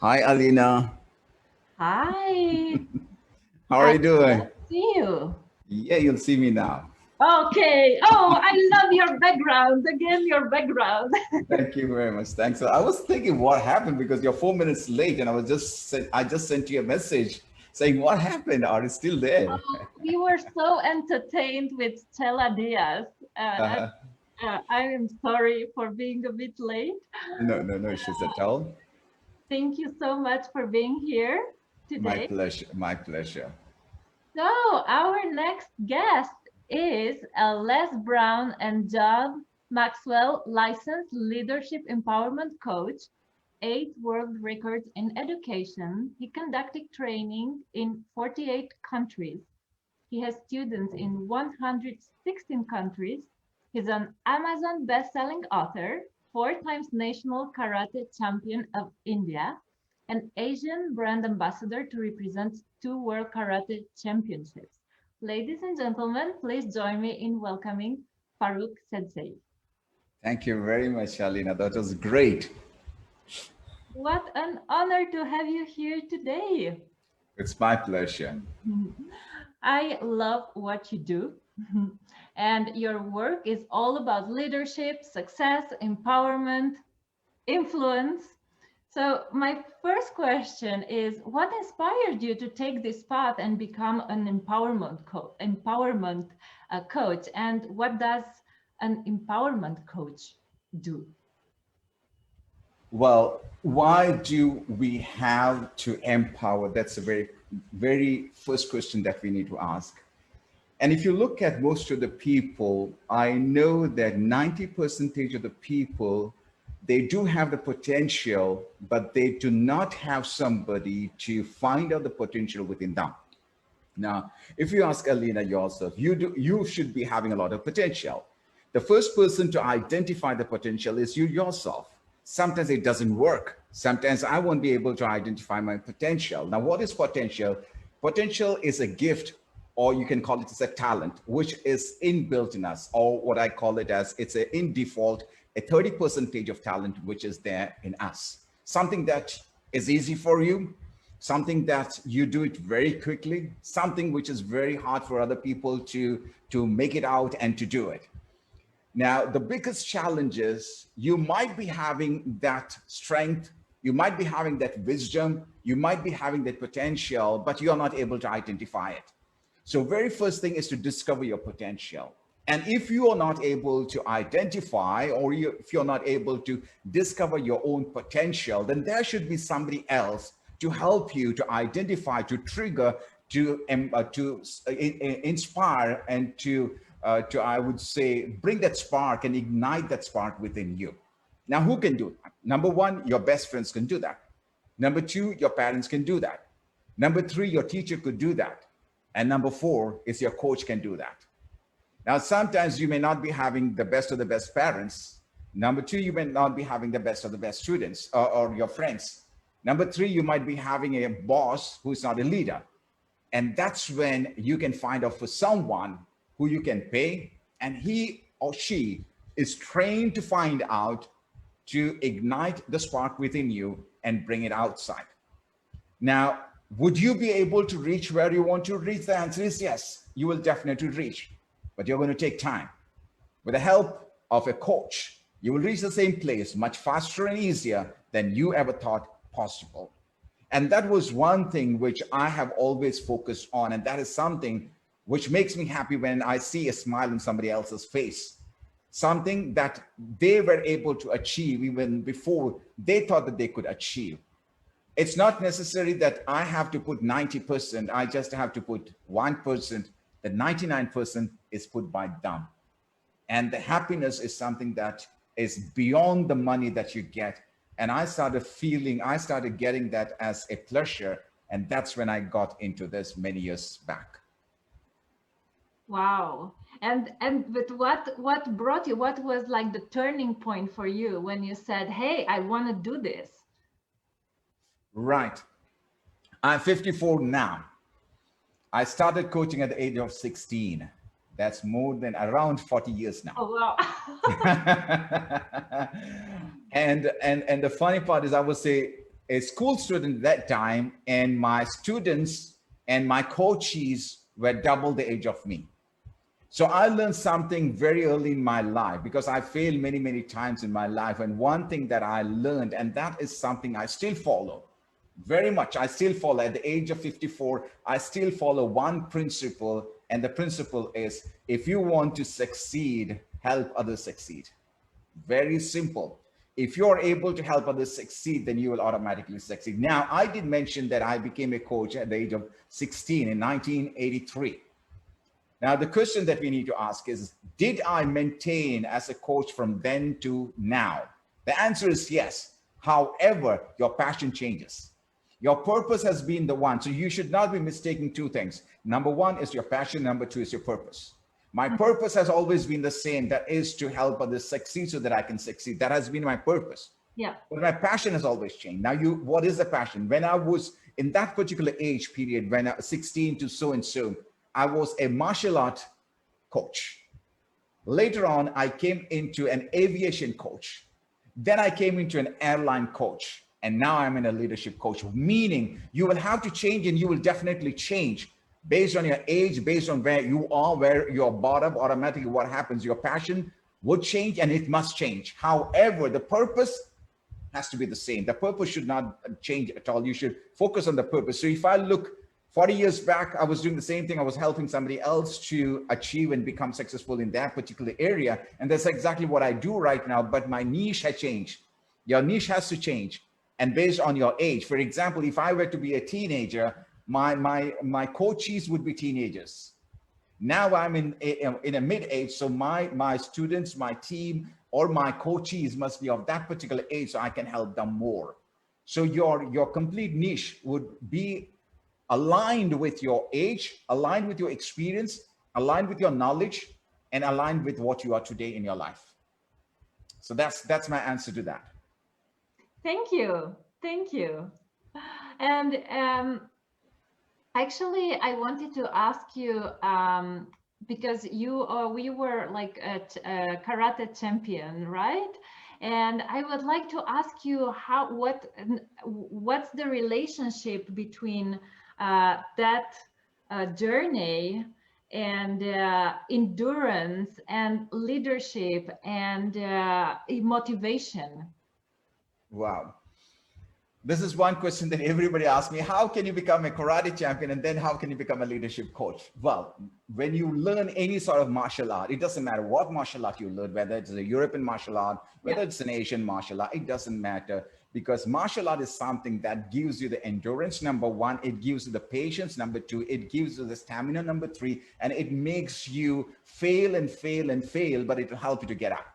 Hi, Alina. Hi, How are I you doing? can't see you. Yeah, you'll see me now. Okay. Oh, I love your background. Again, your background. Thank you very much. Thanks. So I was thinking what happened because you're 4 minutes late, and I just sent you a message saying what happened. Are you still there? We were so entertained with Stella Diaz. Uh, Uh, I am sorry for being a bit late. no issues at all. Thank you so much for being here My today. pleasure. My pleasure. So, our next guest is Les Brown and John Maxwell, licensed leadership empowerment coach, 8 world records in education. He conducted training in 48 countries. He has students in 116 countries. He's an Amazon best-selling author, 4 times national karate champion of India, an Asian brand ambassador to represent 2 world karate championships. Ladies and gentlemen, please join me in welcoming Farookh Sensei. Thank you very much, Alina. That was great. What an honor to have you here today. It's my pleasure. I love what you do. And your work is all about leadership, success, empowerment, influence. So, my first question is what inspired you to take this path and become an empowerment coach? And what does an empowerment coach do? Well, why do we have to empower? That's a very first question that we need to ask. And if you look at most of the people, I know that 90% of the people, they do have the potential, but they do not have somebody to find out the potential within them. Now, if you ask Alina yourself, you should be having a lot of potential. The first person to identify the potential is you yourself. Sometimes it doesn't work. Sometimes I won't be able to identify my potential. Now, what is potential? Potential is a gift, or you can call it as a talent, which is inbuilt in us, or what I call it as it's a in default, a 30% of talent, which is there in us. Something that is easy for you, something that you do it very quickly, something which is very hard for other people to make it out and to do it. Now, the biggest challenge is you might be having that strength, you might be having that wisdom, you might be having that potential, but you're not able to identify it. So very first thing is to discover your potential. And if you are not able to identify, or if you're not able to discover your own potential, then there should be somebody else to help you to identify, to trigger, to inspire, and to I would say bring that spark and ignite that spark within you. Now, who can do that? Number one, your best friends can do that. Number two, your parents can do that. Number three, your teacher could do that. And number four is your coach can do that. Now, sometimes you may not be having the best of the best parents. Number two, you may not be having the best of the best students or your friends. Number three, you might be having a boss who's not a leader. And that's when you can find out for someone who you can pay, and he or she is trained to find out, to ignite the spark within you and bring it outside. Now, would you be able to reach where you want to reach? The answer is yes, you will definitely reach, but you're going to take time. With the help of a coach, you will reach the same place much faster and easier than you ever thought possible. And that was one thing which I have always focused on. And that is something which makes me happy when I see a smile on somebody else's face. Something that they were able to achieve even before they thought that they could achieve. It's not necessary that I have to put 90%. I just have to put 1%. The 99% is put by them. And the happiness is something that is beyond the money that you get. And I started getting that as a pleasure. And that's when I got into this many years back. Wow. And but what brought you? What was like the turning point for you when you said, "Hey, I want to do this"? Right. I'm 54 now. I started coaching at the age of 16. That's more than around 40 years now. Oh wow. And the funny part is, I would say a school student at that time, and my students and my coaches were double the age of me. So I learned something very early in my life because I failed many, many times in my life. And one thing that I learned, and that is something I still follow very much. I still follow at the age of 54. I still follow one principle. And the principle is, if you want to succeed, help others succeed. Very simple. If you're able to help others succeed, then you will automatically succeed. Now, I did mention that I became a coach at the age of 16 in 1983. Now, the question that we need to ask is, did I maintain as a coach from then to now? The answer is yes. However, your passion changes. Your purpose has been the one. So you should not be mistaking two things. Number one is your passion. Number two is your purpose. My purpose has always been the same. That is to help others succeed so that I can succeed. That has been my purpose. Yeah. But my passion has always changed. Now, what is the passion? When I was in that particular age period, when I was 16 to so and so, I was a martial art coach. Later on, I came into an aviation coach. Then I came into an airline coach. And now I'm in a leadership coach, meaning you will have to change, and you will definitely change based on your age, based on where you are, where you're brought up. Automatically what happens, your passion would change, and it must change. However, the purpose has to be the same. The purpose should not change at all. You should focus on the purpose. So if I look 40 years back, I was doing the same thing. I was helping somebody else to achieve and become successful in that particular area. And that's exactly what I do right now. But my niche has changed. Your niche has to change. And based on your age, for example, if I were to be a teenager, my coaches would be teenagers. Now I'm in a mid-age, so my students, my team, or my coaches must be of that particular age, so I can help them more. So your complete niche would be aligned with your age, aligned with your experience, aligned with your knowledge, and aligned with what you are today in your life. So that's my answer to that. Thank you. Thank you. And actually, I wanted to ask you, because we were like a karate champion, right? And I would like to ask you what's the relationship between that journey and endurance and leadership and motivation? Wow. This is one question that everybody asks me. How can you become a karate champion, and then how can you become a leadership coach? Well, when you learn any sort of martial art, it doesn't matter what martial art you learn, whether it's a European martial art, whether it's an Asian martial art, it doesn't matter, because martial art is something that gives you the endurance. Number one, it gives you the patience. Number two, it gives you the stamina. Number three, and it makes you fail and fail and fail, but it will help you to get up.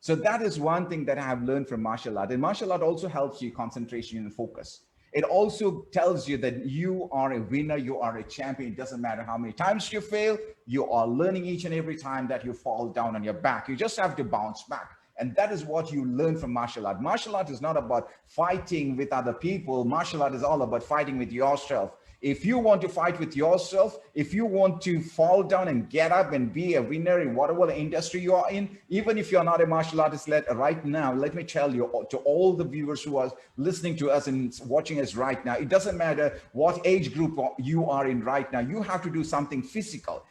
So that is one thing that I have learned from martial art. And martial art also helps you concentration and focus. It also tells you that you are a winner, you are a champion. It doesn't matter how many times you fail, you are learning each and every time that you fall down on your back. You just have to bounce back. And that is what you learn from martial art. Martial art is not about fighting with other people. Martial art is all about fighting with yourself. If you want to fight with yourself, if you want to fall down and get up and be a winner in whatever industry you are in, even if you're not a martial artist right now, let me tell you, to all the viewers who are listening to us and watching us right now, it doesn't matter what age group you are in right now, you have to do something physical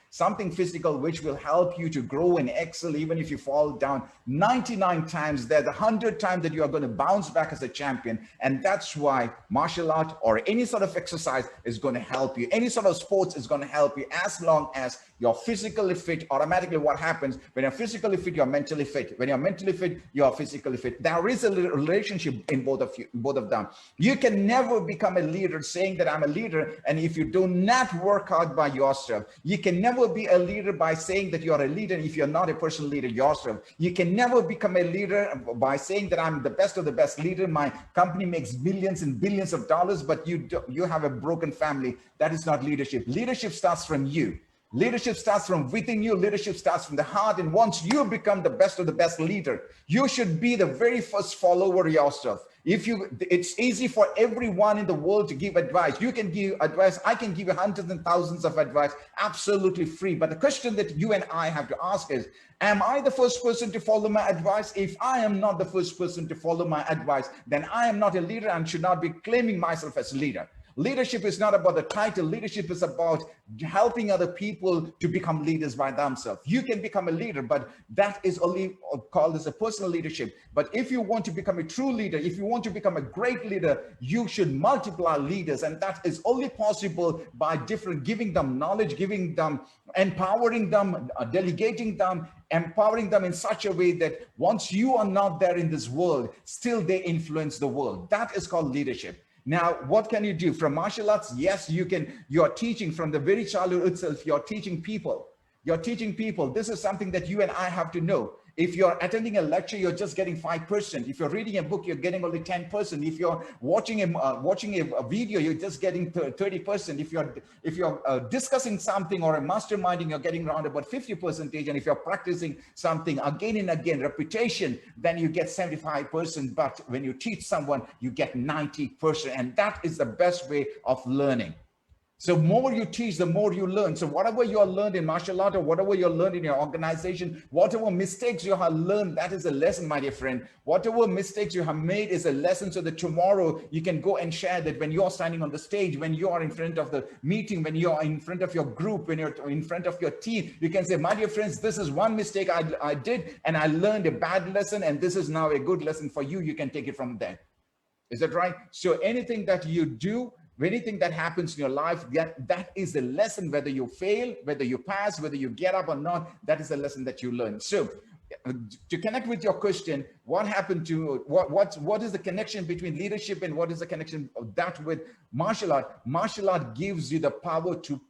which will help you to grow and excel. Even if you fall down 99 times, there's 100 times that you are going to bounce back as a champion. And that's why martial art or any sort of exercise is going to help you. Any sort of sports is going to help you, as long as you're physically fit. Automatically what happens, when you're physically fit, you're mentally fit. When you're mentally fit, you're physically fit. There is a relationship in both of them. You can never become a leader saying that I'm a leader, and if you do not work out by yourself. You can never be a leader by saying that you're a leader if you're not a personal leader yourself. You can never become a leader by saying that I'm the best of the best leader. My company makes billions and billions of dollars, but you have a broken family. That is not leadership. Leadership starts from you. Leadership starts from within you. Leadership starts from the heart. And once you become the best of the best leader, you should be the very first follower yourself. It's easy for everyone in the world to give advice. You can give advice. I can give you hundreds and thousands of advice, absolutely free. But the question that you and I have to ask is, am I the first person to follow my advice? If I am not the first person to follow my advice, then I am not a leader and should not be claiming myself as a leader. Leadership is not about the title. Leadership is about helping other people to become leaders by themselves. You can become a leader, but that is only called as a personal leadership. But if you want to become a true leader, if you want to become a great leader, you should multiply leaders. And that is only possible by giving them knowledge, giving them, empowering them, delegating them, empowering them in such a way that once you are not there in this world, still they influence the world. That is called leadership. Now, what can you do? From martial arts, yes, you can. You're teaching from the very childhood itself. You're teaching people. You're teaching people. This is something that you and I have to know. If you're attending a lecture, you're just getting 5%. If you're reading a book, you're getting only 10%. If you're watching a video, you're just getting 30%. If you're discussing something or a masterminding, you're getting around about 50%. And if you're practicing something again and again, repetition, then you get 75%. But when you teach someone, you get 90%. And that is the best way of learning. So more you teach, the more you learn. So whatever you have learned in martial art or whatever you learned in your organization, whatever mistakes you have learned, that is a lesson, my dear friend. Whatever mistakes you have made is a lesson so that tomorrow you can go and share that when you're standing on the stage, when you are in front of the meeting, when you're in front of your group, when you're in front of your team, you can say, my dear friends, this is one mistake I did and I learned a bad lesson and this is now a good lesson for you. You can take it from there. Is that right? So anything that you do, anything that happens in your life, that is the lesson, whether you fail, whether you pass, whether you get up or not, that is the lesson that you learn. So to connect with your question, what happened to, what is the connection between leadership and what is the connection of that with martial art? Martial art gives you the power to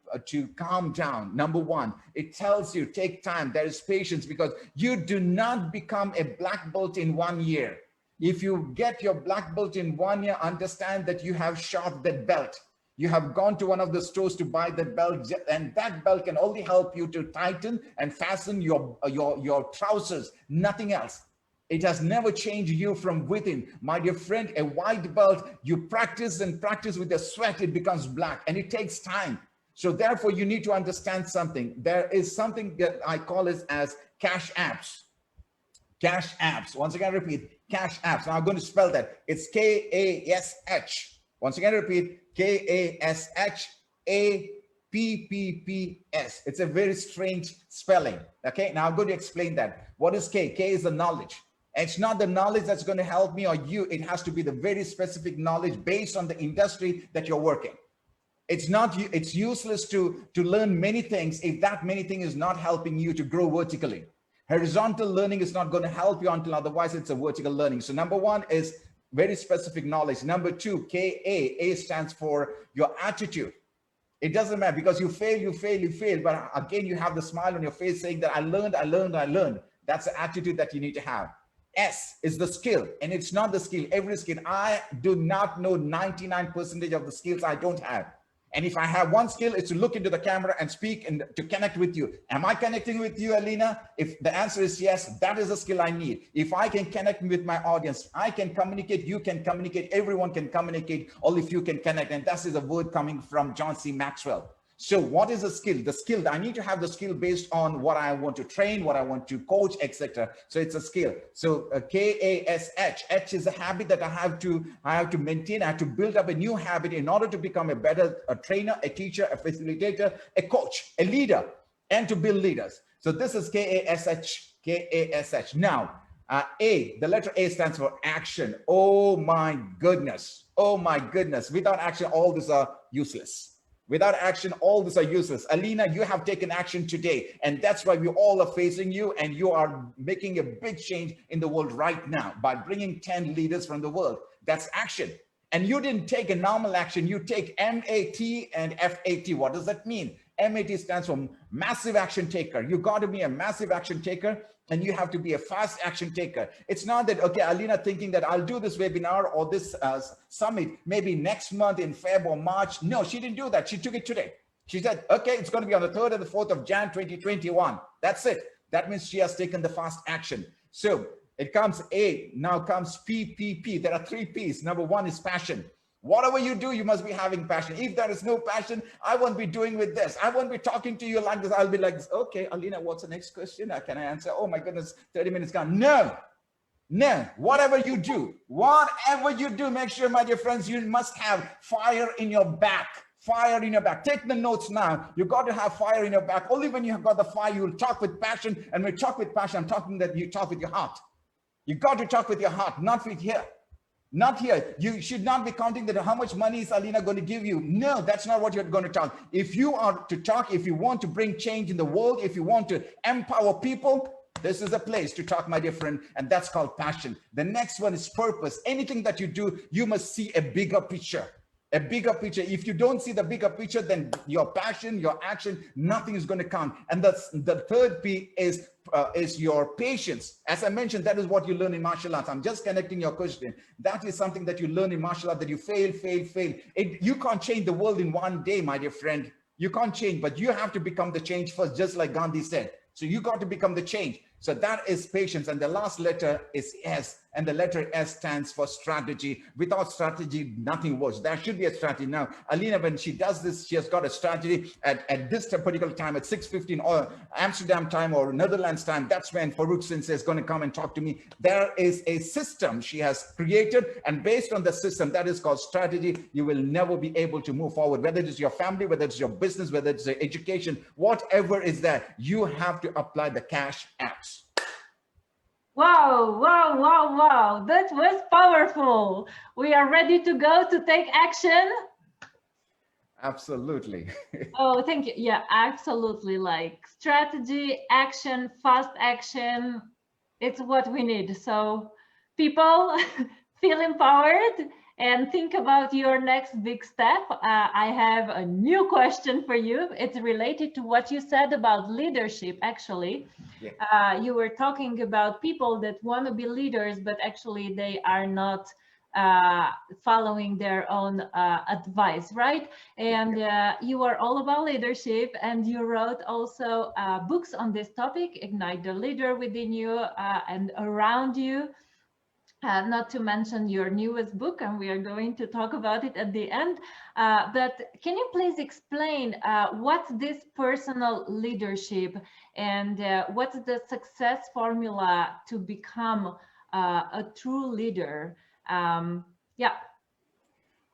calm down. Number one, it tells you, take time, there is patience, because you do not become a black belt in 1 year. If you get your black belt in 1 year, understand that you have shot that belt. You have gone to one of the stores to buy that belt, and that belt can only help you to tighten and fasten your trousers, nothing else. It has never changed you from within. My dear friend, a white belt, you practice and practice with the sweat, it becomes black, and it takes time. So therefore, you need to understand something. There is something that I call it as cash apps. Cash apps. Once again, repeat, cash apps. Now I'm going to spell that. It's K-A-S-H. Once again, repeat, K-A-S-H-A-P-P-P-S. It's a very strange spelling. Okay, now I'm going to explain that. What is K? K is the knowledge. It's not the knowledge that's going to help me or you. It has to be the very specific knowledge based on the industry that you're working. It's useless to learn many things if that many thing is not helping you to grow vertically. Horizontal learning is not going to help you until otherwise it's a vertical learning. So number one is very specific knowledge. Number two, K-A, A stands for your attitude. It doesn't matter, because you fail, but again, you have the smile on your face saying that I learned. That's the attitude that you need to have. S is the skill, and it's not the skill, every skill. I do not know 99% of the skills I don't have. And if I have one skill, it's to look into the camera and speak and to connect with you. Am I connecting with you, Alina? If the answer is yes, that is a skill I need. If I can connect with my audience, I can communicate, you can communicate, everyone can communicate, only if you can connect. And that is a word coming from John C. Maxwell. So what is a skill? The skill, I need to have the skill based on what I want to train, what I want to coach, etc. So it's a skill. So K-A-S-H, H is a habit that I have to maintain. I have to build up a new habit in order to become a trainer, a teacher, a facilitator, a coach, a leader, and to build leaders. So this is K-A-S-H, K-A-S-H. Now, A, the letter A stands for action. Oh my goodness. Oh my goodness. Without action, all these are useless. Without action, all these are useless. Alina, you have taken action today, and that's why we all are facing you, and you are making a big change in the world right now by bringing 10 leaders from the world. That's action. And you didn't take a normal action. You take M-A-T and F-A-T. What does that mean? M-A-T stands for massive action taker. You got to be a massive action taker, and you have to be a fast action taker. It's not that, okay, Alina thinking that I'll do this webinar or this summit maybe next month in Feb or March. No, she didn't do that. She took it today. She said, okay, it's going to be on the 3rd or the 4th of Jan 2021. That's it. That means she has taken the fast action. So it comes A, now comes PPP. There are 3 P's. Number 1 is passion. Whatever you do, you must be having passion. If there is no passion, I won't be doing with this. I won't be talking to you like this. I'll be like this. Okay, Alina, what's the next question? Can I answer? Oh my goodness, 30 minutes gone. No. No, whatever you do, make sure, my dear friends, you must have fire in your back. Fire in your back. Take the notes now. You got to have fire in your back. Only when you have got the fire, you will talk with passion. And when you talk with passion, I'm talking that you talk with your heart. You got to talk with your heart, not with here. Not here. You should not be counting that how much money is Alina going to give you. No, that's not what you're going to talk. If you are to talk, if you want to bring change in the world, if you want to empower people, this is a place to talk, my dear friend, and that's called passion. The next one is purpose. Anything that you do, you must see a bigger picture. A bigger picture. If you don't see the bigger picture, then your passion, your action, nothing is going to count. And the third P is your patience. As I mentioned, that is what you learn in martial arts. I'm just connecting your question. That is something that you learn in martial arts, that you fail. You can't change the world in one day, my dear friend. You can't change, but you have to become the change first, just like Gandhi said. So you got to become the change. So that is patience. And the last letter is S. And the letter S stands for strategy. Without strategy, nothing works. There should be a strategy. Now, Alina, when she does this, she has got a strategy at this particular time, at 6:15 or Amsterdam time or Netherlands time. That's when Farookh Sensei is going to come and talk to me. There is a system she has created. And based on the system, that is called strategy, you will never be able to move forward. Whether it is your family, whether it's your business, whether it's your education, whatever is there, you have to apply the cash apps. Wow, wow, wow, wow. That was powerful. We are ready to go to take action. Absolutely. Oh, thank you. Yeah, absolutely. Like strategy, action, fast action. It's what we need. So people feel empowered and think about your next big step. I have a new question for you. It's related to what you said about leadership, actually. Yeah. You were talking about people that want to be leaders, but actually they are not following their own advice, right? And you are all about leadership, and you wrote also books on this topic, Ignite the Leader Within You and Around You. Not to mention your newest book, and we are going to talk about it at the end. But can you please explain what's this personal leadership and what's the success formula to become a true leader? Yeah.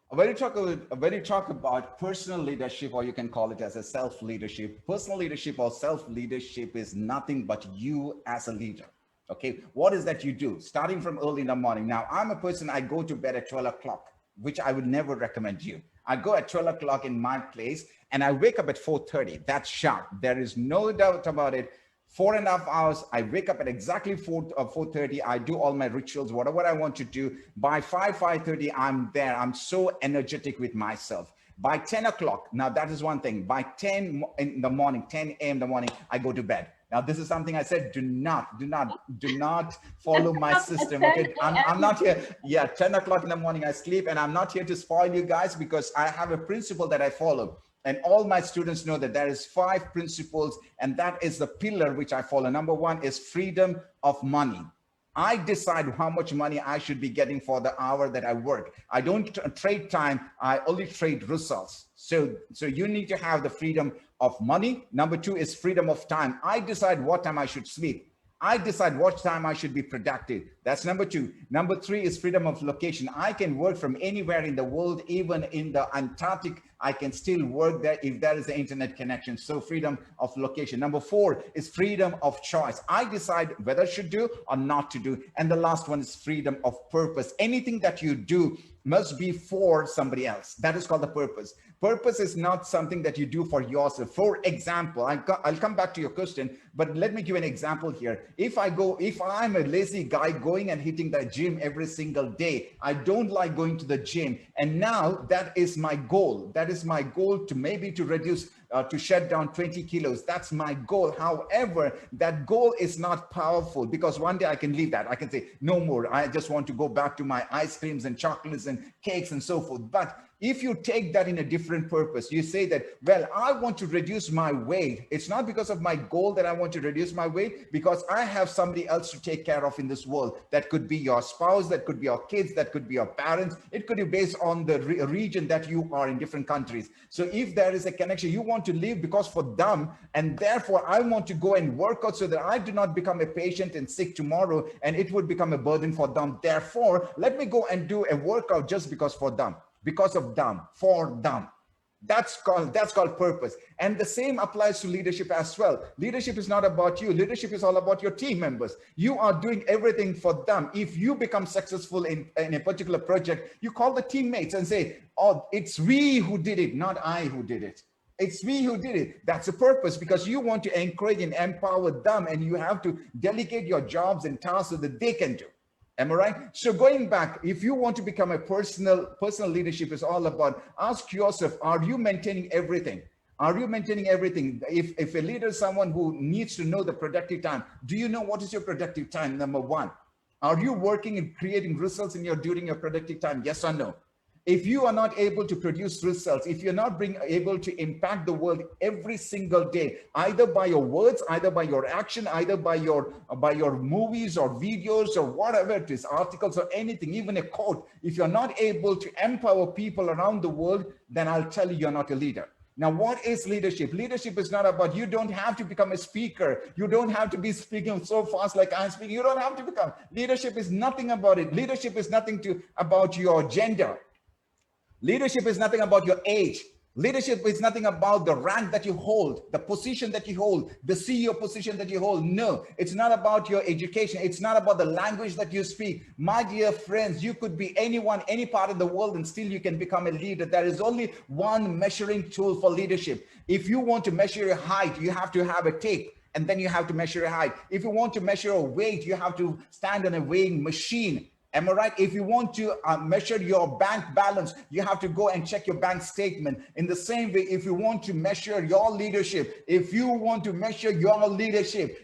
When you talk about personal leadership, or you can call it as a self-leadership, personal leadership or self-leadership is nothing but you as a leader. Okay, what is that you do starting from early in the morning? Now, I'm a person, I go to bed at 12 o'clock, which I would never recommend you. I go at 12 o'clock in my place and I wake up at 4:30. That's sharp. There is no doubt about it. 4.5 hours. I wake up at exactly 4:30. I do all my rituals, whatever I want to do. By 5:30, I'm there. I'm so energetic with myself. By 10 o'clock, now that is one thing. By 10 in the morning, 10 a.m. in the morning, I go to bed. Now, this is something I said, do not follow my system. Okay, I'm not here. Yeah, 10 o'clock in the morning, I sleep, and I'm not here to spoil you guys because I have a principle that I follow. And all my students know that there is 5 principles, and that is the pillar which I follow. Number 1 is freedom of money. I decide how much money I should be getting for the hour that I work. I don't trade time. I only trade results. So you need to have the freedom of money. Number 2 is freedom of time. I decide what time I should sleep. I decide what time I should be productive. That's number 2. Number 3 is freedom of location. I can work from anywhere in the world, even in the Antarctic. I can still work there if there is an internet connection. So freedom of location. Number 4 is freedom of choice. I decide whether I should do or not to do. And the last one is freedom of purpose. Anything that you do must be for somebody else. That is called the purpose. Purpose is not something that you do for yourself. For example, I'll come back to your question, but let me give an example here. If I'm a lazy guy going and hitting the gym every single day, I don't like going to the gym. And now that is my goal. That is my goal to maybe to reduce, to shed down 20 kilos. That's my goal. However, that goal is not powerful because one day I can leave that. I can say, no more. I just want to go back to my ice creams and chocolates and cakes and so forth. But If you take that in a different purpose, you say that, well, I want to reduce my weight. It's not because of my goal that I want to reduce my weight, because I have somebody else to take care of in this world. That could be your spouse, that could be your kids, that could be your parents. It could be based on the region that you are in different countries. So if there is a connection, you want to live because for them, and therefore I want to go and work out so that I do not become a patient and sick tomorrow, and it would become a burden for them. Therefore, let me go and do a workout just because for them. Because of them, for them. That's called purpose. And the same applies to leadership as well. Leadership is not about you. Leadership is all about your team members. You are doing everything for them. If you become successful in a particular project, you call the teammates and say, oh, it's we who did it, not I who did it. It's we who did it. That's a purpose, because you want to encourage and empower them, and you have to delegate your jobs and tasks so that they can do. Am I right? So going back, if you want to become a personal leadership is all about, ask yourself, are you maintaining everything? Are you maintaining everything? If a leader is someone who needs to know the productive time, do you know what is your productive time? Number one, are you working and creating results during your productive time? Yes or no? If you are not able to produce results, if you're not able to impact the world every single day, either by your words, either by your action, either by your movies or videos or whatever it is, articles or anything, even a quote, if you're not able to empower people around the world, then I'll tell you, you're not a leader. Now, what is leadership? Leadership is not about, you don't have to become a speaker. You don't have to be speaking so fast like I'm speaking. You don't have to become. Leadership is nothing about it. Leadership is nothing about your gender. Leadership is nothing about your age. Leadership is nothing about the rank that you hold, the position that you hold, the CEO position that you hold. No, it's not about your education. It's not about the language that you speak. My dear friends, you could be anyone, any part of the world, and still you can become a leader. There is only one measuring tool for leadership. If you want to measure your height, you have to have a tape, and then you have to measure your height. If you want to measure a weight, you have to stand on a weighing machine. Am I right? If you want to measure your bank balance, you have to go and check your bank statement. In the same way, if you want to measure your leadership, if you want to measure your leadership,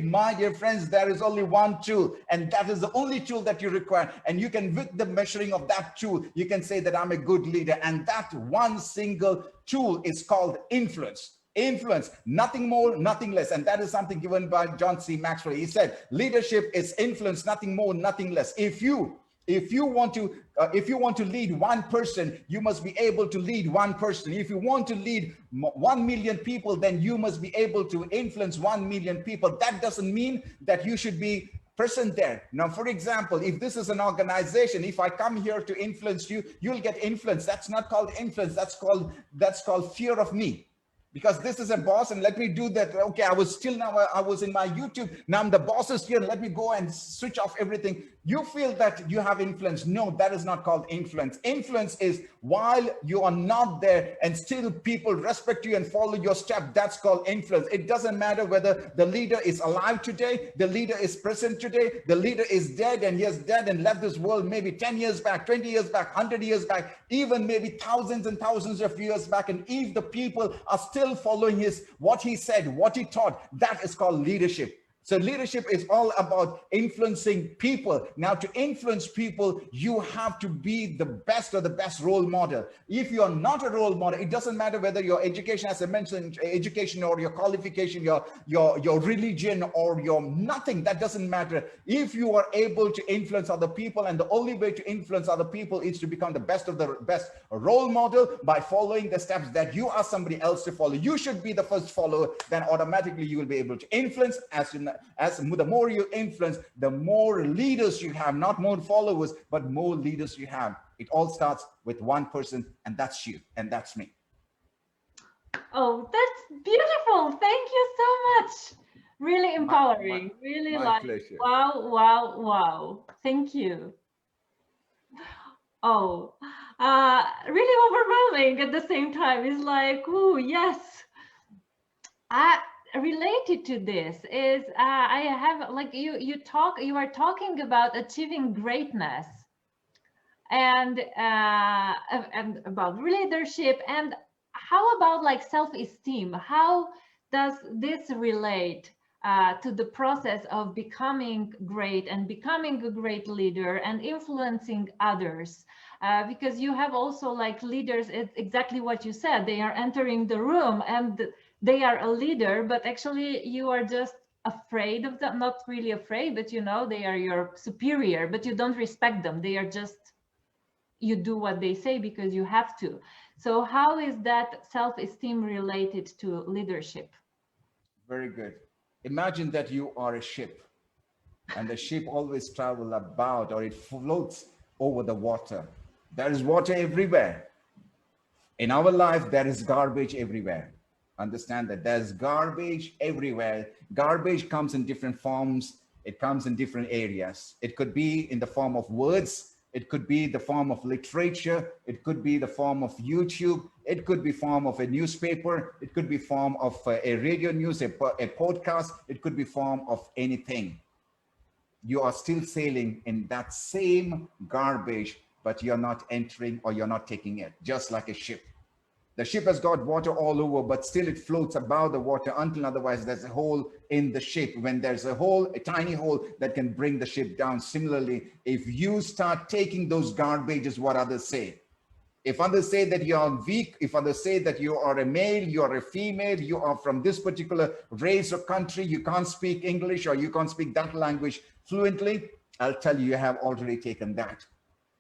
my dear friends, there is only one tool, and that is the only tool that you require. And you can, with the measuring of that tool, you can say that I'm a good leader. And that one single tool is called influence. Influence, nothing more, nothing less. And that is something given by John C. Maxwell. He said, leadership is influence, nothing more, nothing less. If you want to lead one person, you must be able to lead one person. If you want to lead 1 million people, then you must be able to influence 1 million people. That doesn't mean that you should be present there. Now, for example, if this is an organization, if I come here to influence you, you'll get influence. That's not called influence. That's called fear of me. Because this is a boss, and let me do that. Okay, I was in my YouTube. Now I'm the boss is here. Let me go and switch off everything. You feel that you have influence. No, that is not called influence. Influence is while you are not there and still people respect you and follow your step. That's called influence. It doesn't matter whether the leader is alive today, the leader is present today, the leader is dead, and he is dead and left this world maybe 10 years back, 20 years back, 100 years back, even maybe thousands and thousands of years back. And if the people are still following what he said, what he taught, that is called leadership. So leadership is all about influencing people. Now, to influence people, you have to be the best or the best role model. If you are not a role model, it doesn't matter whether your education, as I mentioned, education or your qualification, your religion or your nothing, that doesn't matter. If you are able to influence other people, and the only way to influence other people is to become the best of the best role model by following the steps that you ask somebody else to follow. You should be the first follower, then automatically you will be able to influence. As the more you influence, the more leaders you have, not more followers, but more leaders you have. It all starts with one person, and that's you, and that's me. Oh, that's beautiful. Thank you so much. Really empowering. Really my pleasure. Wow, wow, wow. Thank you. Oh, really overwhelming at the same time. It's like, oh, yes. Related to this is I have, like, you are talking about achieving greatness and about leadership, and how about like self-esteem? How does this relate? to the process of becoming great and becoming a great leader and influencing others. Because you have also like leaders, it's exactly what you said, they are entering the room and they are a leader, but actually you are just afraid of them, not really afraid, but you know, they are your superior, but you don't respect them. They are just, you do what they say because you have to. So how is that self-esteem related to leadership? Very good. Imagine that you are a ship, and the ship always travels about, or it floats over the water. There is water everywhere. In our life, there is garbage everywhere. Understand that there's garbage everywhere. Garbage comes in different forms. It comes in different areas. It could be in the form of words. It could be the form of literature. It could be the form of YouTube. It could be form of a newspaper. It could be form of a radio news, a podcast. It could be form of anything. You are still sailing in that same garbage, but you're not entering or you're not taking it, just like a ship. The ship has got water all over, but still it floats above the water until otherwise there's a hole in the ship. When there's a hole, a tiny hole that can bring the ship down. Similarly, if you start taking those garbages, what others say, if others say that you are weak, if others say that you are a male, you are a female, you are from this particular race or country, you can't speak English or you can't speak that language fluently, I'll tell you, you have already taken that.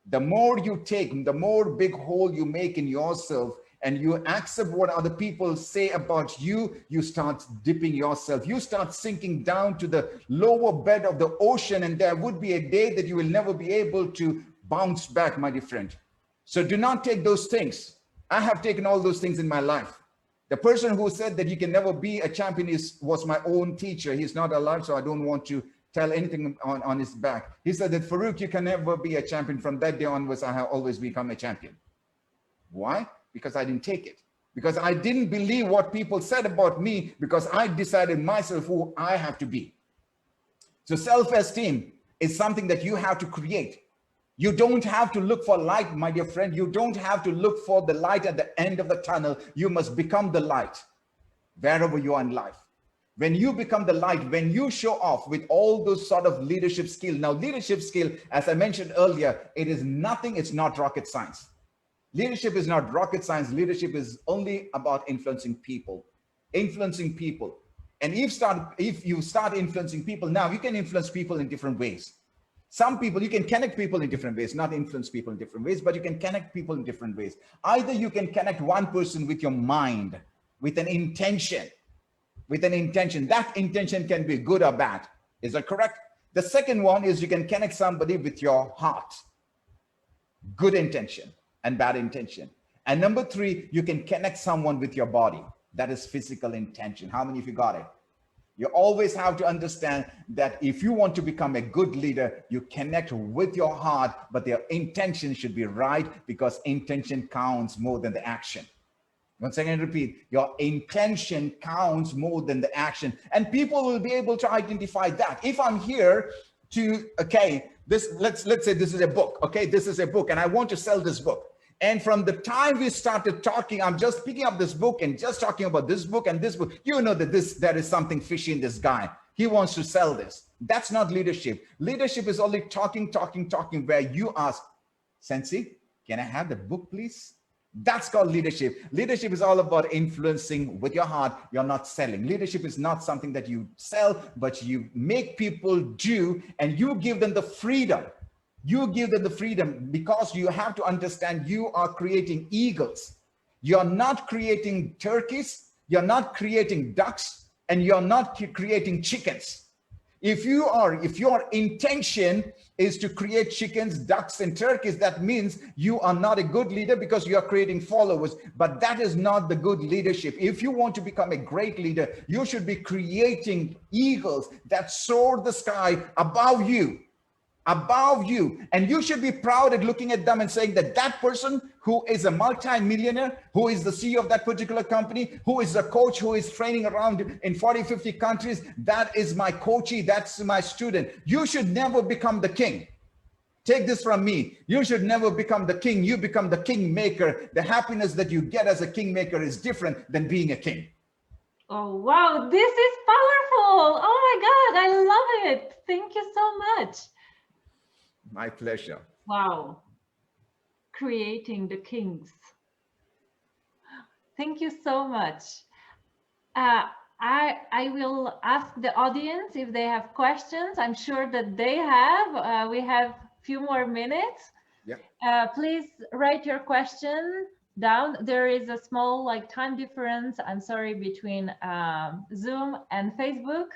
The more you take, the more big hole you make in yourself, and you accept what other people say about you, you start dipping yourself. You start sinking down to the lower bed of the ocean, and there would be a day that you will never be able to bounce back, my dear friend. So do not take those things. I have taken all those things in my life. The person who said that you can never be a champion was my own teacher. He's not alive, so I don't want to tell anything on his back. He said that, Farookh, you can never be a champion. From that day onwards, I have always become a champion. Why? Because I didn't take it. Because I didn't believe what people said about me, because I decided myself who I have to be. So self-esteem is something that you have to create. You don't have to look for light, my dear friend. You don't have to look for the light at the end of the tunnel. You must become the light wherever you are in life. When you become the light, when you show off with all those sort of leadership skill. Now, leadership skill, as I mentioned earlier, it is nothing, it's not rocket science. Leadership is not rocket science. Leadership is only about influencing people. Influencing people. And if you start influencing people, now you can influence people in different ways. Some people, you can connect people in different ways, not influence people in different ways, but you can connect people in different ways. Either you can connect one person with your mind, with an intention, That intention can be good or bad. Is that correct? The second one is you can connect somebody with your heart, good intention and bad intention. And number three, you can connect someone with your body. That is physical intention. How many of you got it? You always have to understand that if you want to become a good leader, you connect with your heart, but their intention should be right, because intention counts more than the action. Once again, repeat, your intention counts more than the action. And people will be able to identify that. If I'm here to, okay, let's say this is a book, okay? This is a book and I want to sell this book. And from the time we started talking, I'm just picking up this book and just talking about this book and this book. You know that there is something fishy in this guy. He wants to sell this. That's not leadership. Leadership is only talking, where you ask, Sensei, can I have the book, please? That's called leadership. Leadership is all about influencing with your heart. You're not selling. Leadership is not something that you sell, but you make people do, and you give them the freedom. You give them the freedom, because you have to understand you are creating eagles. You're not creating turkeys. You're not creating ducks, and you're not creating chickens. If your intention is to create chickens, ducks, and turkeys, that means you are not a good leader, because you are creating followers. But that is not the good leadership. If you want to become a great leader, you should be creating eagles that soar the sky above you. And you should be proud at looking at them and saying that that person who is a multi-millionaire, who is the CEO of that particular company, who is a coach, who is training around in 40, 50 countries, that is my coachee, that's my student. You should never become the king. Take this from me. You should never become the king. You become the kingmaker. The happiness that you get as a kingmaker is different than being a king. Oh, wow, this is powerful. Oh my God, I love it. Thank you so much. My pleasure. Wow, creating the kings. Thank you so much. Uh, I will ask the audience if they have questions. I'm sure that they have. We have a few more minutes. Yeah. Please write your question down. There is a small time difference, I'm sorry, between Zoom and Facebook.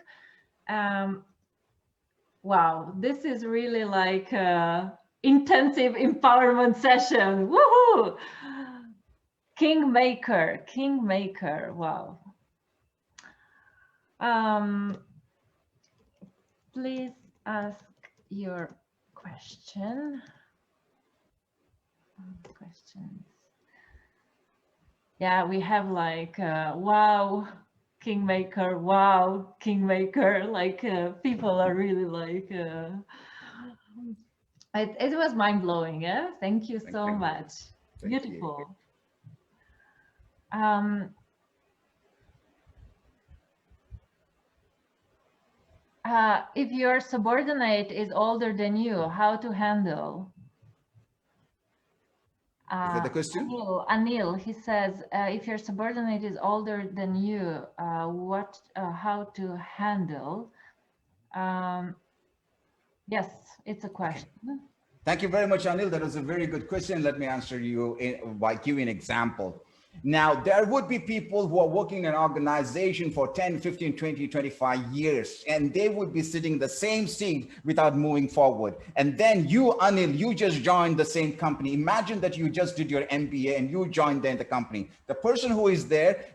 Wow, this is really like intensive empowerment session. Woohoo! Kingmaker, Kingmaker, wow. Please ask your question. Questions. Yeah, we have like, wow, Kingmaker, wow, Kingmaker. Like people are really like, it was mind blowing. Yeah, thank you so much. Beautiful. If your subordinate is older than you, how to handle? Is that the question? Anil, he says, if your subordinate is older than you, how to handle? Yes, it's a question. Okay. Thank you very much, Anil. That was a very good question. Let me answer you by giving an example. Now, there would be people who are working in an organization for 10, 15, 20, 25 years, and they would be sitting in the same seat without moving forward. And then you, Anil, you just joined the same company. Imagine that you just did your MBA and you joined the company. The person who is there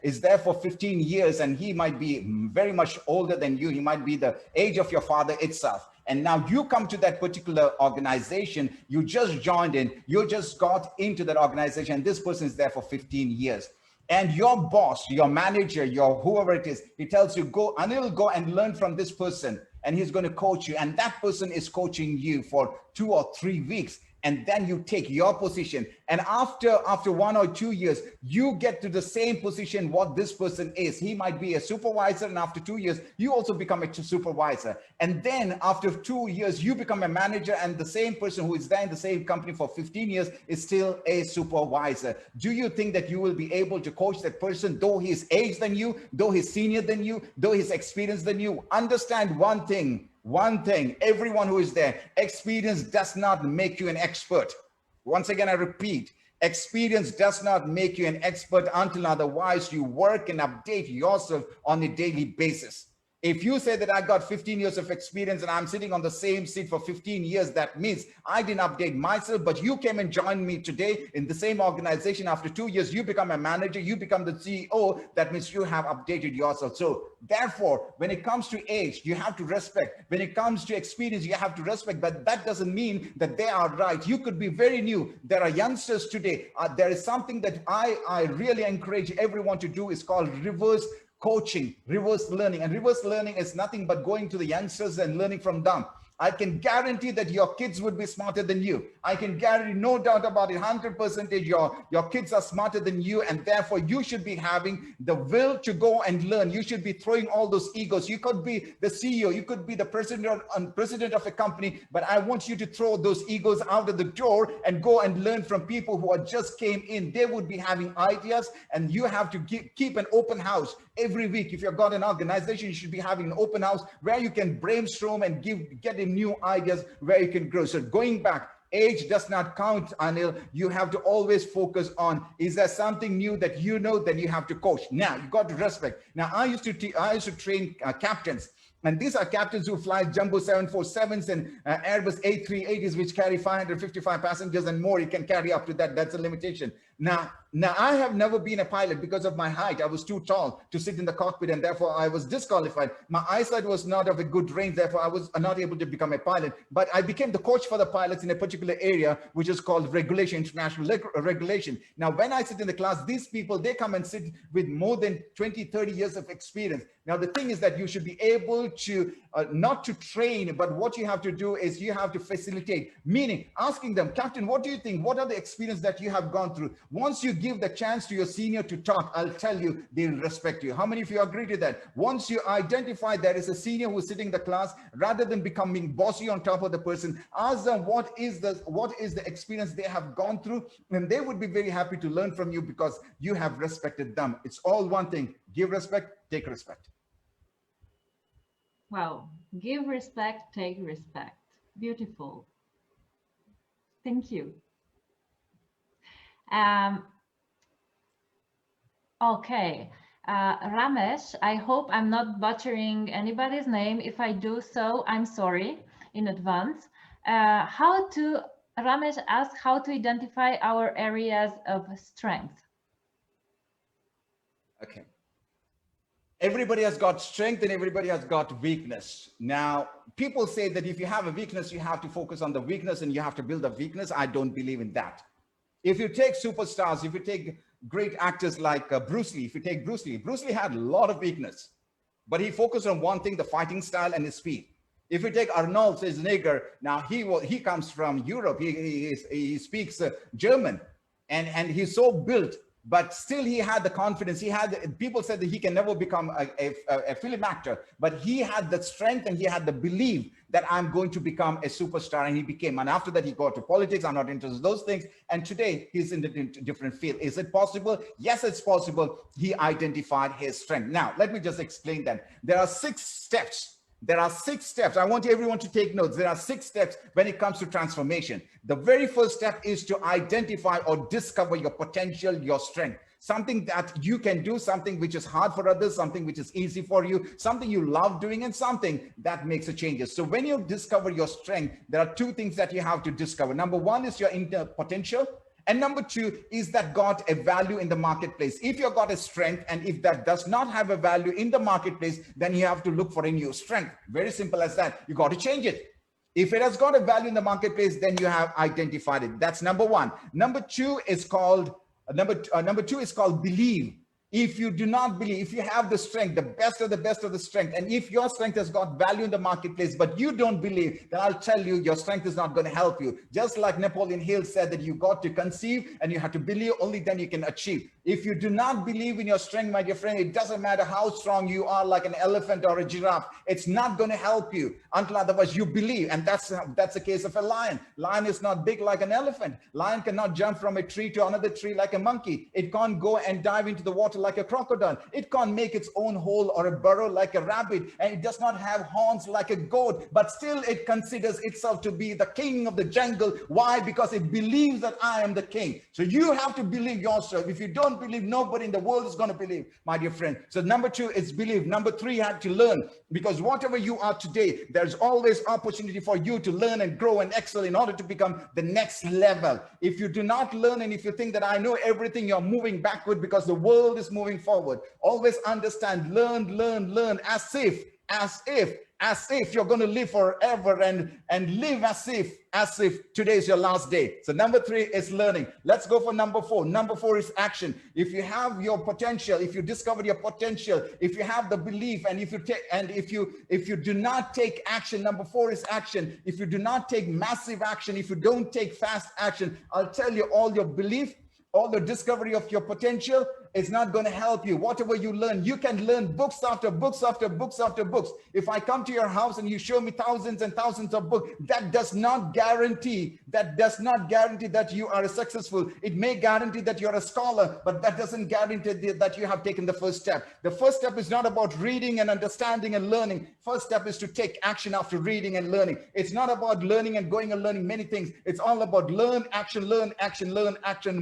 for 15 years, and he might be very much older than you. He might be the age of your father itself. And now you come to that particular organization, you just joined in, you just got into that organization, and this person is there for 15 years. And your boss, your manager, your whoever it is, he tells you, go, Anil, go and learn from this person, and he's going to coach you. And that person is coaching you for 2 or 3 weeks. And then you take your position. And after 1 or 2 years, you get to the same position what this person is. He might be a supervisor, and after 2 years, you also become a supervisor. And then after 2 years, you become a manager, and the same person who is there in the same company for 15 years is still a supervisor. Do you think that you will be able to coach that person, though he's aged than you, though he's senior than you, though he's experienced than you? Understand one thing, everyone who is there, experience does not make you an expert. Once again, I repeat, experience does not make you an expert until otherwise you work and update yourself on a daily basis. If you say that I got 15 years of experience and I'm sitting on the same seat for 15 years, that means I didn't update myself, but you came and joined me today in the same organization. After 2 years, you become a manager, you become the CEO. That means you have updated yourself. So therefore, when it comes to age, you have to respect. When it comes to experience, you have to respect, but that doesn't mean that they are right. You could be very new. There are youngsters today. There is something that I really encourage everyone to do is called reverse coaching, reverse learning. And reverse learning is nothing but going to the youngsters and learning from them. I can guarantee that your kids would be smarter than you. I can guarantee, no doubt about it, 100% your kids are smarter than you, and therefore you should be having the will to go and learn. You should be throwing all those egos. You could be the CEO, you could be the president of a company, but I want you to throw those egos out of the door and go and learn from people who are just came in. They would be having ideas, and you have to keep an open house every week. If you've got an organization, you should be having an open house where you can brainstorm and get in new ideas where you can grow. So going back, age does not count, Anil. You have to always focus on, is there something new that you know, then you have to coach. Now you got to respect. Now I used to train captains, and these are captains who fly Jumbo 747s and Airbus A380s, which carry 555 passengers and more. You can carry up to that. That's a limitation. Now I have never been a pilot because of my height. I was too tall to sit in the cockpit, and therefore I was disqualified. My eyesight was not of a good range, therefore I was not able to become a pilot. But I became the coach for the pilots in a particular area, which is called regulation, international regulation. Now, when I sit in the class, these people, they come and sit with more than 20, 30 years of experience. Now, the thing is that you should be able to, not to train, but what you have to do is you have to facilitate, meaning asking them, Captain, what do you think? What are the experience that you have gone through? Once you give the chance to your senior to talk, I'll tell you, they'll respect you. How many of you agree to that? Once you identify there is a senior who's sitting in the class, rather than becoming bossy on top of the person, ask them what is the experience they have gone through, and they would be very happy to learn from you because you have respected them. It's all one thing. Give respect, take respect. Wow. Give respect, take respect. Beautiful. Thank you. Okay. Ramesh, I hope I'm not butchering anybody's name. If I do so, I'm sorry in advance. Ramesh asked how to identify our areas of strength. Okay. Everybody has got strength and everybody has got weakness. Now, people say that if you have a weakness, you have to focus on the weakness and you have to build a weakness. I don't believe in that. If you take superstars, if you take great actors like Bruce Lee, if you take Bruce Lee had a lot of weakness, but he focused on one thing, the fighting style and his speed. If you take Arnold Schwarzenegger, now he comes from Europe, he speaks German, and he's so built, but still he had the confidence. People said that he can never become a film actor, but he had the strength and he had the belief that I'm going to become a superstar, and he became. And after that, he got to politics. I'm not interested in those things. And today he's in a different field. Is it possible? Yes, it's possible. He identified his strength. Now, let me just explain that. There are 6 steps. There are 6 steps. I want everyone to take notes. There are 6 steps when it comes to transformation. The very first step is to identify or discover your potential, your strength. Something that you can do, something which is hard for others, something which is easy for you, something you love doing, and something that makes a changes. So when you discover your strength, there are 2 things that you have to discover. Number 1 is your inner potential. And number 2 is that got a value in the marketplace. If you've got a strength, and if that does not have a value in the marketplace, then you have to look for a new strength. Very simple as that. You got to change it. If it has got a value in the marketplace, then you have identified it. That's number 1. Number 2 is called believe. If you do not believe, if you have the strength, the best of the strength, and if your strength has got value in the marketplace, but you don't believe, then I'll tell you, your strength is not going to help you. Just like Napoleon Hill said that you got to conceive and you have to believe, only then you can achieve. If you do not believe in your strength, my dear friend, it doesn't matter how strong you are, like an elephant or a giraffe, it's not going to help you until otherwise you believe. And that's the case of a lion. Lion is not big like an elephant. Lion cannot jump from a tree to another tree like a monkey. It can't go and dive into the water like a crocodile. It can't make its own hole or a burrow like a rabbit, and it does not have horns like a goat, but still it considers itself to be the king of the jungle. Why? Because it believes that I am the king. So you have to believe yourself. If you don't believe, nobody in the world is going to believe, my dear friend. So number 2 is believe. Number 3, you have to learn, because whatever you are today, there's always opportunity for you to learn and grow and excel in order to become the next level. If you do not learn, and if you think that I know everything, you're moving backward, because the world is moving forward. Always understand, learn as if you're going to live forever, and live as if today is your last day. So number 3 is learning. Let's go for number 4. Number 4 is action. If you have your potential, if you discover your potential, if you have the belief, and if you do not take action, number 4 is action. If you do not take massive action, if you don't take fast action, I'll tell you, all your belief, all the discovery of your potential is not going to help you. Whatever you learn, you can learn books after books after books after books. If I come to your house and you show me thousands and thousands of books, that does not guarantee that you are successful. It may guarantee that you're a scholar, but that doesn't guarantee that you have taken the first step. The first step is not about reading and understanding and learning. First step is to take action after reading and learning. It's not about learning and going and learning many things. It's all about learn, action,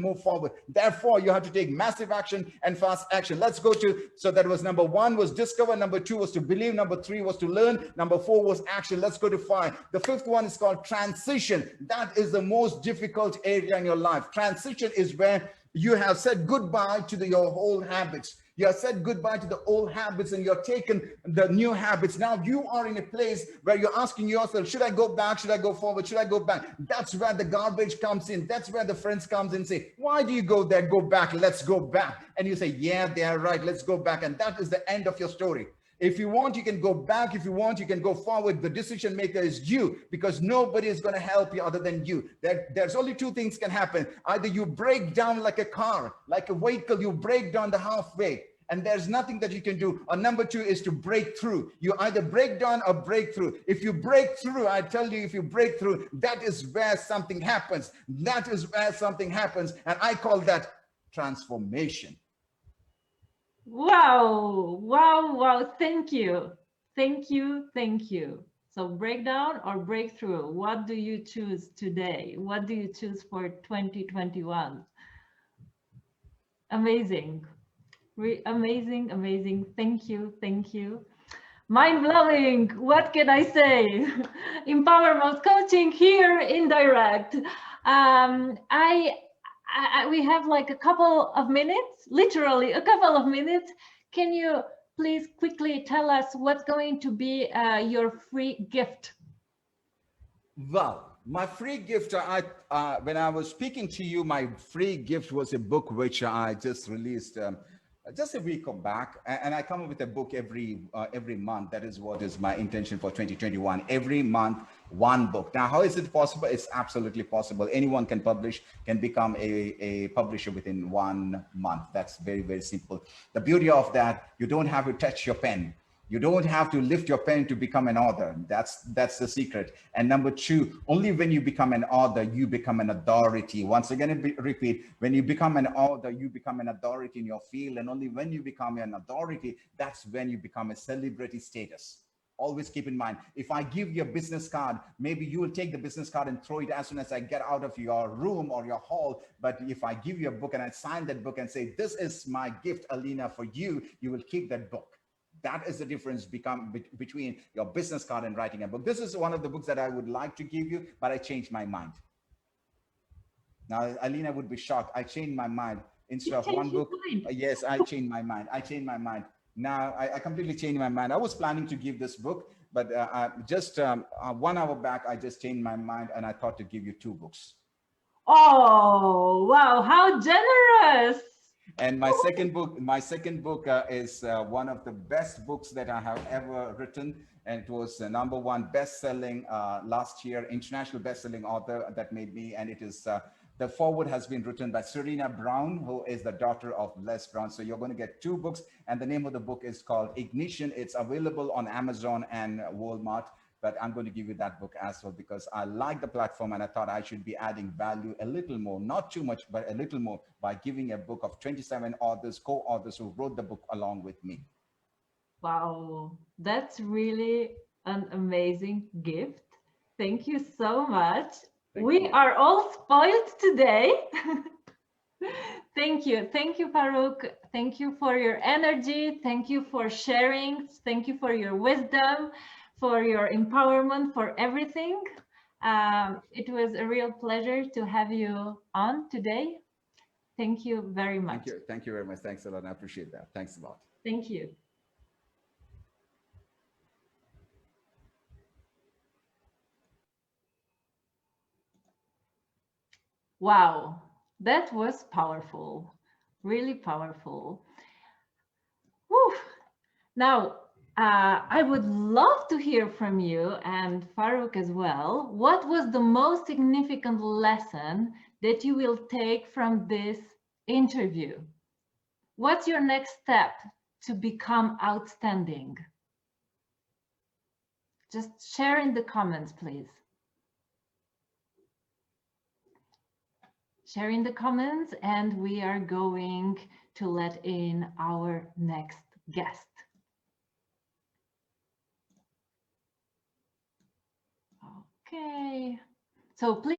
move forward. Therefore, you have to take massive action and fast action. Let's go to, so that was number 1 was discover, number 2 was to believe, number 3 was to learn, number 4 was action. Let's go to 5. The 5th one is called transition. That is the most difficult area in your life. Transition is where you have said goodbye to your old habits. You have said goodbye to the old habits and you're taken the new habits. Now you are in a place where you're asking yourself, should I go back? Should I go forward? Should I go back? That's where the garbage comes in. That's where the friends comes in and say, why do you go there? Go back. Let's go back. And you say, yeah, they are right. Let's go back. And that is the end of your story. If you want, you can go back. If you want, you can go forward. The decision maker is you, because nobody is going to help you other than you. There's only two things can happen. Either you break down like a car, like a vehicle, you break down the halfway, and there's nothing that you can do. Or number two is to break through. You either break down or break through. If you break through, I tell you, if you break through, that is where something happens. That is where something happens. And I call that transformation. Wow, wow, wow. Thank you. Thank you. Thank you. So breakdown or breakthrough, what do you choose today? What do you choose for 2021? Amazing. Amazing, amazing. Thank you. Thank you. Mind-blowing. What can I say? Empowerment coaching here in direct. We have like a couple of minutes, literally a couple of minutes. Can you please quickly tell us what's going to be your free gift? Well, my free gift, when I was speaking to you, my free gift was a book which I just released just a week back, and I come up with a book every month. That is what is my intention for 2021. Every month, one book. Now, how is it possible? It's absolutely possible. Anyone can publish, can become a publisher within 1 month. That's very, very simple. The beauty of that, you don't have to touch your pen. You don't have to lift your pen to become an author. That's the secret. And number two, only when you become an author, you become an authority. Once again, repeat, when you become an author, you become an authority in your field. And only when you become an authority, that's when you become a celebrity status. Always keep in mind, if I give you a business card, maybe you will take the business card and throw it as soon as I get out of your room or your hall. But if I give you a book and I sign that book and say, this is my gift, Alina, for you, you will keep that book. That is the difference between your business card and writing a book. This is one of the books that I would like to give you, but I changed my mind. Now, Alina would be shocked. I changed my mind. Instead of one book, yes, I changed my mind. I changed my mind. Now, I completely changed my mind. I was planning to give this book, but just 1 hour back, I just changed my mind and I thought to give you 2 books. Oh, wow, how generous. And my second book is one of the best books that I have ever written. And it was #1 best-selling last year, international best-selling author that made me. And it is, the foreword has been written by Serena Brown, who is the daughter of Les Brown. So you're going to get 2 books. And the name of the book is called Ignition. It's available on Amazon and Walmart. But I'm going to give you that book as well, because I like the platform and I thought I should be adding value a little more, not too much, but a little more, by giving a book of 27 authors, co-authors who wrote the book along with me. Wow, that's really an amazing gift. Thank you so much. We are all spoiled today. Thank you. Thank you, Farookh. Thank you for your energy. Thank you for sharing. Thank you for your wisdom, for your empowerment, for everything. It was a real pleasure to have you on today. Thank you very much. Thank you. Thank you very much. Thanks a lot. I appreciate that. Thanks a lot. Thank you. Wow, that was powerful. Really powerful. Whew. Now, I would love to hear from you and Farookh as well. What was the most significant lesson that you will take from this interview? What's your next step to become outstanding? Just share in the comments, please. Share in the comments, and we are going to let in our next guest. Okay, so please